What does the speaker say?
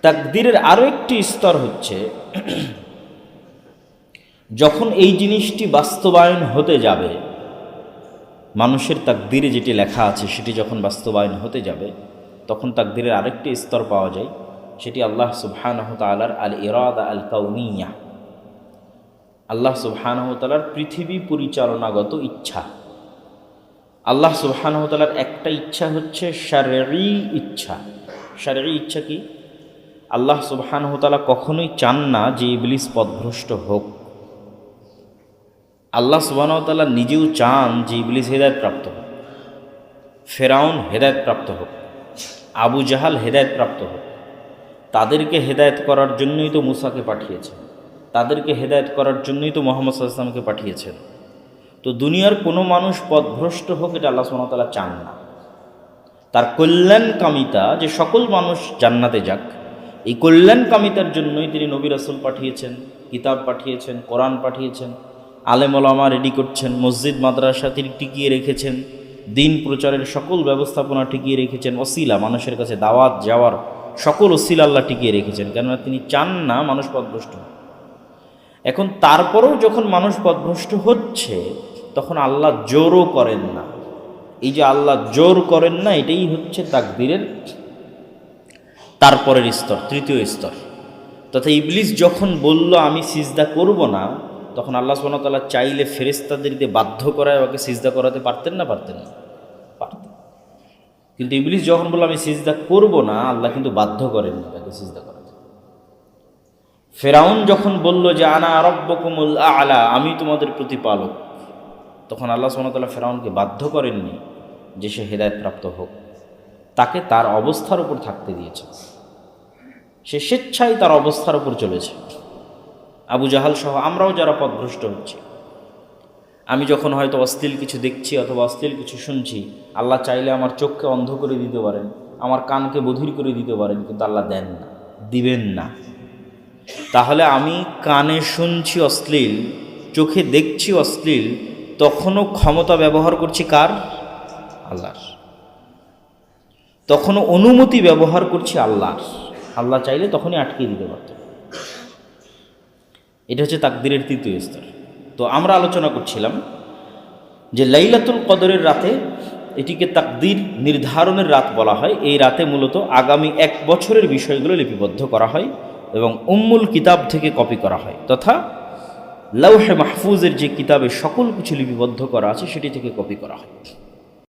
তাকদীরের আরও একটি স্তর হচ্ছে যখন এই জিনিসটি বাস্তবায়ন হতে যাবে, মানুষের তাকদীরে যেটি লেখা আছে সেটি যখন বাস্তবায়ন হতে যাবে, তখন তাকদীরের আরেকটি স্তর পাওয়া যায়, সেটি আল্লাহ সুবহানাহু ওয়া তাআলার আল ইরাদা আল কাউনিয়া, আল্লাহ সুবহানাহু ওয়া তাআলার পৃথিবী পরিচালনাগত ইচ্ছা। আল্লাহ সুবহানাহু ওয়া তাআলার একটা ইচ্ছা হচ্ছে শারঈ ইচ্ছা। শারঈ ইচ্ছা কি? আল্লাহ সুবহানাহু ওয়া তাআলা কখনোই চান না যে ইবলিস পথভ্রষ্ট হোক। আল্লাহ সুবহানাহু ওয়া তাআলা নিজেও চান যে ইবলিস হেদায়েতপ্রাপ্ত হোক, ফেরাউন হেদায়েতপ্রাপ্ত হোক, আবু জাহাল হেদায়েতপ্রাপ্ত হোক। তাদেরকে হেদায়েত করার জন্যই তো মুসাকে পাঠিয়েছেন, তাদেরকে হেদায়েত করার জন্যই তো মুহাম্মদ সাল্লাল্লাহু আলাইহি ওয়াসাল্লামকে পাঠিয়েছেন। তো দুনিয়ার কোনো মানুষ পথভ্রষ্ট হোক এটা আল্লাহ সুবহানাহু ওয়া তাআলা চান না। তার কল্যাণকামিতা যে সকল মানুষ জান্নাতে যাক, এই কল্যাণকামিতার জন্যই তিনি নবী রাসূল পাঠিয়েছেন, কিতাব পাঠিয়েছেন, কোরআন পাঠিয়েছেন, আলেম ওলামা রেডি করছেন, মসজিদ মাদ্রাসা তিনি টিকিয়ে রেখেছেন, দিন প্রচারের সকল ব্যবস্থাপনা টিকিয়ে রেখেছেন, ওসিলা মানুষের কাছে দাওয়াত যাওয়ার সকল ওসিলা আল্লাহ টিকিয়ে রেখেছেন, কেননা তিনি চান না মানুষ পথভ্রষ্ট হোক। এখন তারপরেও যখন মানুষ পথভ্রষ্ট হচ্ছে তখন আল্লাহ জোরও করেন না। এই যে আল্লাহ জোর করেন না, এটাই হচ্ছে তাকদীরের তারপরের স্তর, তৃতীয় স্তর। তথা ইবলিস যখন বলল আমি সিজদা করব না, তখন আল্লাহ সুবহানাহু ওয়া তাআলা চাইলে ফেরেশতাদের দিয়ে বাধ্য করায় ওকে সিজদা করাতে পারতেন না? পারতেন না? পারতেন। কিন্তু ইবলিস যখন বলল আমি সিজদা করব না, আল্লাহ কিন্তু বাধ্য করেন না তাকে সিজদা করাতে। ফেরাউন যখন বলল যে আনা রাব্বুকুমুল আ'লা, আমি তোমাদের প্রতিপালক, তখন আল্লাহ সুবহানাহু ওয়া তাআলা ফেরাউনকে বাধ্য করেননি যে সে হেদায়েতপ্রাপ্ত হোক, তাকে তার অবস্থার উপর থাকতে দিয়েছে। সে স্বেচ্ছায় তার অবস্থার উপর চলেছে। আবু জাহাল সহ আমরাও যারা পথভ্রষ্ট হচ্ছি, আমি যখন হয়তো অশ্লীল কিছু দেখছি অথবা অশ্লীল কিছু শুনছি, আল্লাহ চাইলে আমার চোখকে অন্ধ করে দিতে পারেন, আমার কানকে বধির করে দিতে পারেন, কিন্তু আল্লাহ দেন না, দিবেন না। তাহলে আমি কানে শুনছি অশ্লীল, চোখে দেখছি অশ্লীল, তখনও ক্ষমতা ব্যবহার করছি কার? আল্লাহর। তখনও অনুমতি ব্যবহার করছি আল্লাহর। আল্লাহ চাইলে তখনই আটকে দিতে পারত। এটা হচ্ছে তাকদীরের তৃতীয় স্তর। তো আমরা আলোচনা করছিলাম যে লাইলাতুল কদরের রাতে, এটিকে তাকদীর নির্ধারণের রাত বলা হয়। এই রাতে মূলত আগামী 1 বছরের বিষয়গুলো লিপিবদ্ধ করা হয় এবং উম্মুল কিতাব থেকে কপি করা হয়, তথা লাউহে মাহফুজের যে কিতাবে সকল কিছু লিপিবদ্ধ করা আছে সেটি থেকে কপি করা হয়।